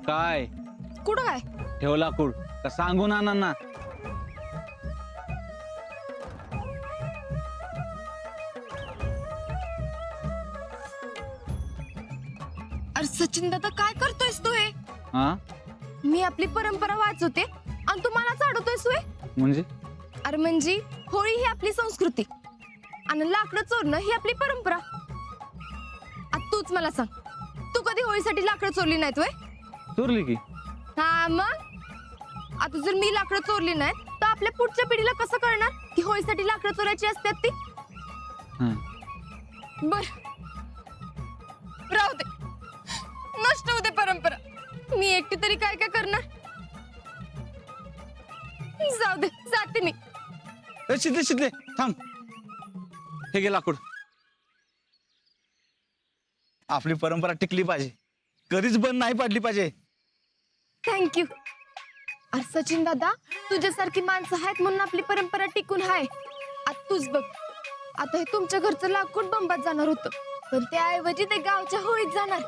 काय कुठं काय? ठेव लाकूड का सांगू नानांना? अरे सचिन दादा काय करतोयस तू हे? हा मी आपली परंपरा वाचवते आणि तू मला चाडवतोयस होय? म्हणजे अरे म्हणजे होळी ही आपली संस्कृती आणि लाकडं चोरणं ही आपली परंपरा. आता तूच मला सांग, तू कधी होळीसाठी लाकडं चोरली नाहीत होय? चोरली की. हा मग आता जर मी लाकडं चोरली नाहीत तर आपल्या पुढच्या पिढीला कसं कळणार की होळीसाठी लाकडं चोरायची असतात ती? हा. बर राहू दे, नष्ट होते परंपरा. मी एकटी तरी काय काय करणार? जाऊ दे, जाते मी. शिदले शिदले थांब. हे घे लाकूड. आपली परंपरा टिकली पाहिजे, कधीच बंद नाही पडली पाहिजे. थँक्यू. अरे सचिन दादा, तुझ्यासारखी माणसं आहेत म्हणून आपली परंपरा टिकून आहे. आता तूच बघ, आता हे तुमच्या घरचं लाकूड बंबात जाणार होतं, पण त्याऐवजी ते गावच्या होळीत जाणार.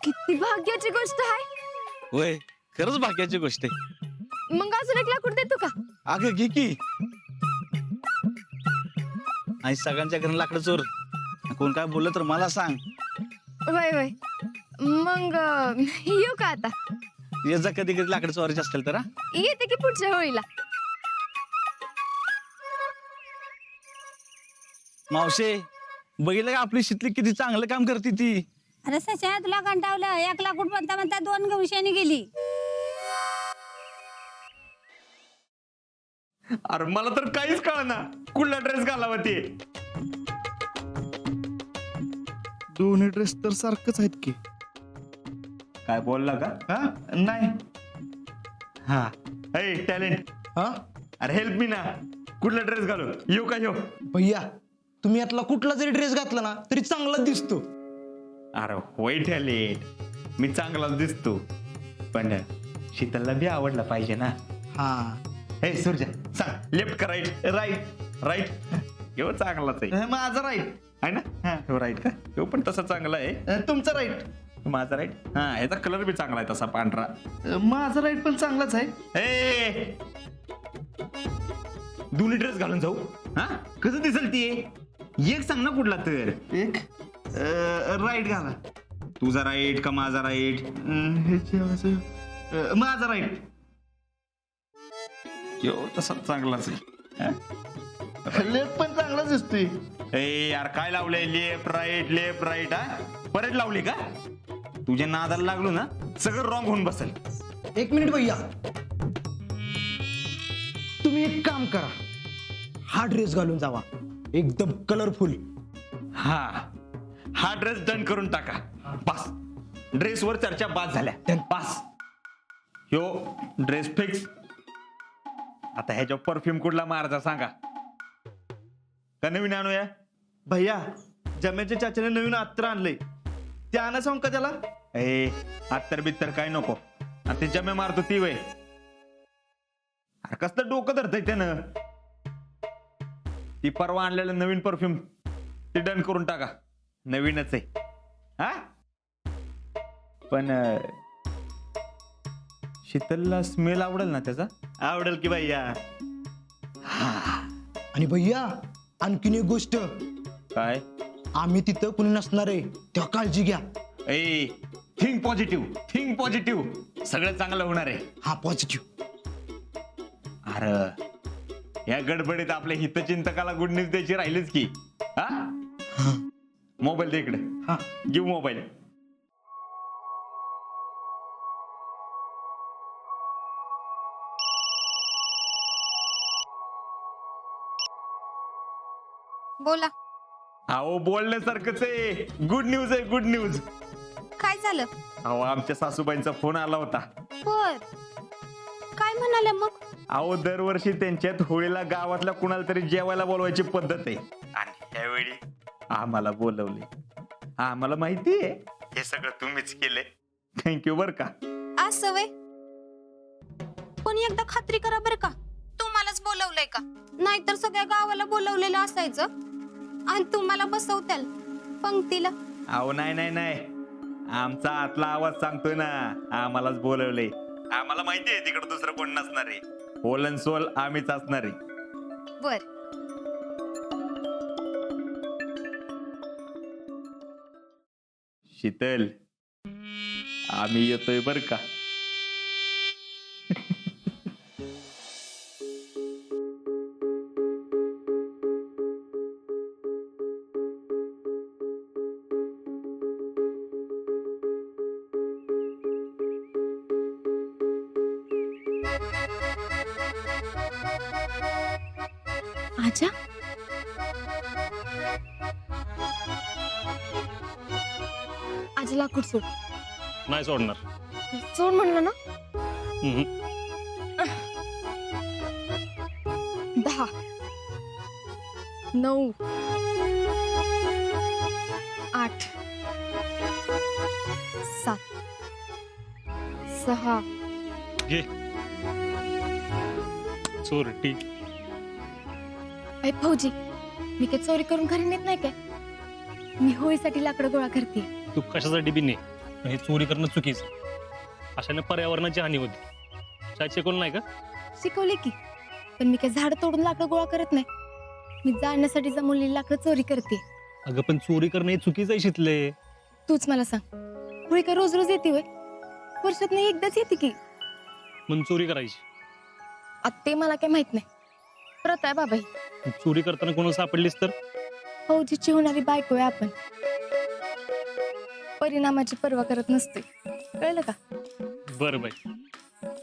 किती भाग्याची गोष्ट आहे. होय, खरंच भाग्याची गोष्ट आहे. मग अजून एक लाकूड देतो का? अगं घे की. आणि सगळ्यांच्या घरी लाकडं चोर. कोण काय बोललं तर मला सांग. वय वय, मग येऊ का आता? ये जा कधी कधी लाकडं चोरायचे असतील तर. हा येते की पुढच्या होळीला. मावशे, बघितलं का आपली शितली किती चांगलं काम करते ती. अरे सच्या तुला कंटावलं, एक लाकूड म्हणता म्हणता 2 गवशानी गेली. अरे मला तर काहीच कळना कुठला ड्रेस घालावा ते. दोन्ही ड्रेस तर सारखंच आहेत की. काय बोलला का? हा नाही. हा ए टॅलेंट, हा अरे हेल्प मी ना. कुठला ड्रेस घालू? येऊ का येऊ? भैया, तुम्ही यातला कुठला जरी ड्रेस घातला ना तरी चांगला दिसतो. अरे होय टॅलेंट, मी चांगलाच दिसतो, पण शीतलला बी आवडला पाहिजे ना. हा ए सूर्या सांग, लेफ्ट का राईट? राईट. राईट येऊ चांगलाच आहे. माझा राईट आहे ना? हा हो राईट का? येऊ पण तसा चांगला आहे. तुमचा राईट. माझा राईट. हा ह्याचा कलर बी चांगला आहे तसा पांढरा. माझा राईट पण चांगलाच आहे. ए दोन्ही ड्रेस घालून जाऊ? हा कसं दिसल ती? एक सांग ना कुठला तर. एक राईट घाला. तुझा राईट का माझा राईट? माझा राईट. यो तसा चांगलाच आहे. लेफ्ट पण चांगलाच दिसतोय. ए यार काय लावलंय? लेफ्ट राईट हा परत लावली का? तुझ्या नादाला लागलो ना सगळं रॉंग होऊन बसेल. एक मिनिट भैया, तुम्ही एक काम करा, हा ड्रेस घालून जावा, एकदम कलरफुल. हा ड्रेस डन करून टाका. पास. ड्रेसवर चर्चा बाद झाल्या. पास. यो ड्रेस फिक्स. आता ह्याच्यावर परफ्यूम कुठला मारायचा सांगा? का नवीन आणूया? भैया, जमेच्या चाच्याने नवीन अत्तर आणलंय, ते आणा सांग का त्याला? ए अत्तर बित्तर काय नको. आणि ते जमे मारतो ती वय. अरे कसलं डोकं धरतय त्यानं. ती परवा आणलेलं नवीन परफ्यूम ते डन करून टाका. नवीनच आहे. हा पण शीतलला स्मेल आवडेल ना त्याचा? आवडेल की भैया. आणि भैया, आणखीन एक गोष्ट, काय? आम्ही तिथं कुणी नसणार आहे, तेव्हा काळजी घ्या. ए थिंक पॉझिटिव्ह. सगळं चांगलं होणार आहे. हा पॉझिटिव्ह. अरे या गडबडीत आपल्या हितचिंतकाला गुड न्यूज द्यायची राहिलीच की. हा मोबाईल दे इकडे. हा गिव मोबाईल. बोला. अहो बोलण्यासारखंच आहे. गुड न्यूज आहे, गुड न्यूज. काय झालं? अहो आमच्या सासूबाईंचा फोन आला होता. बर, काय म्हणाले मग? अहो दरवर्षी त्यांच्यात होळीला गावातल्या कुणाला तरी जेवायला बोलवायची पद्धत आहे, आणि त्यावेळी आम्हाला बोलवले. आम्हाला माहिती आहे हे सगळं तुम्हीच केले. थँक्यू बर का. असं वे, पण एकदा खात्री करा बर का, तुम्हालाच बोलवलंय का? नाहीतर सगळ्या गावाला बोलवलेलं असायचं आणि तुम्हाला बसवत्याल पंक्तीला. अहो नाही, आमचा आतला आवाज सांगतोय ना, आम्हालाच बोलवले. आम्हाला माहितीये तिकडे दुसरं कोण नसणार आहे. होल अँड सोल आम्हीच असणार आहे. बर. शीतल, आम्ही येतोय बर का. आजा आजी लाकूड सोड. नाही सोडणार. सोड म्हणलं ना. हम्म. 10 9 8 7 6 घे चोरटी. अय फौजी, मी काय चोरी करून घरी नेत नाही काय. मी होळीसाठी लाकडं गोळा करते. तू कशासाठी बी नाही, हे चोरी करणं चुकीचं. अशाने पर्यावरणाची हानी होती. शाळेत शिकवलं नाही का? शिकवले की, पण मी काय झाड तोडून लाकडं गोळा करत नाही. मी जाळण्यासाठी जमवलेली लाकडं चोरी करते. अगं पण चोरी करणं हे चुकीचं आहे शितले. तूच मला सांग, होळी काय रोज रोज येते होय? वर्षात नाही एकदाच येते की. म्हणून चोरी करायची. आता ते मला काय माहित नाही. प्रथा आहे बाबा ही. चोरी करताना कोणाला सापडलीस तर फौजीची होणारी बायको आहे आपण. परिणामाची पर्वा करत नसते, कळलं का? बरं बाई,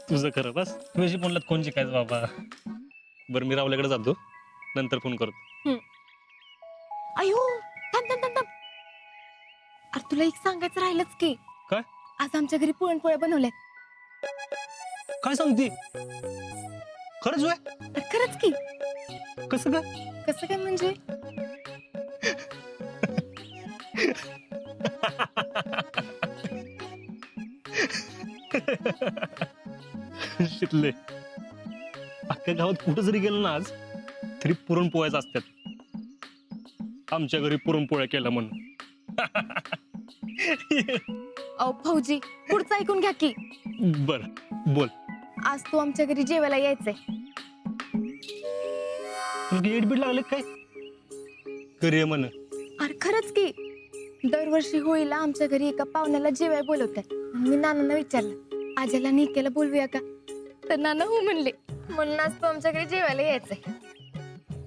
तुझं खरं. बस तू अशी म्हणलात कोण शिकायचं बाबा. बरं मी रावल्याकडे जातो, नंतर फोन करतो. अयो थांब थांब थांब थांब. अरे तुला एक सांगायचं राहिलंच की. काय? आज आमच्या घरी पुरणपोळ्या बनवल्यात. काय सांगते? खरंच होय? अरे खरंच की. कसं काय? कसं काय म्हणजे? शितले, अख्ख्या गावात कुठं जरी गेलं ना आज, तरी पुरणपोळ्याच असतात. आमच्या घरी पुरणपोळ्या केल्या म्हणून. अहो फौजी, पुढचं ऐकून घ्या की. बर बोल. आज तू आमच्या घरी जेवायला यायचंय. तुला गेट बीट लागले काय? घरी ये म्हण. अरे खरंच की. दरवर्षी होळीला आमच्या घरी एका पाहुण्याला जेवाय बोलवतात. मी नानांना विचारलं, आज्याला निकेला बोलवूया का? तर नाना हो म्हणले. म्हणून आज तू आमच्या घरी जेवायला यायचंय.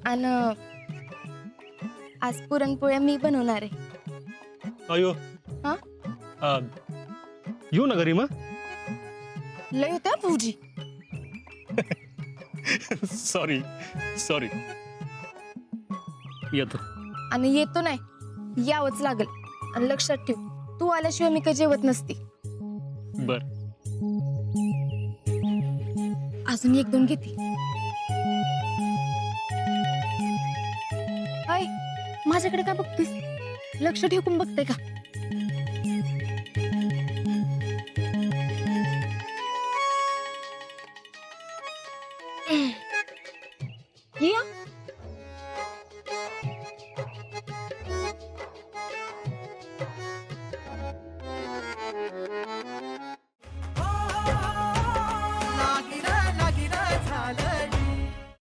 आणि आज पुरणपोळ्या मी बनवणार आहे. अयो. हा? येऊ ना घरी मग. लय होत्या फौजी. Sorry sorry. येतो. आणि येतो नाही, यावंच लागल. आणि लक्षात ठेव, तू आल्याशिवाय मी काही जेवत नसते. बर. अजून 1-2 घेते. अय, माझ्याकडे काय बघतेस? लक्ष ठेवून बघते का?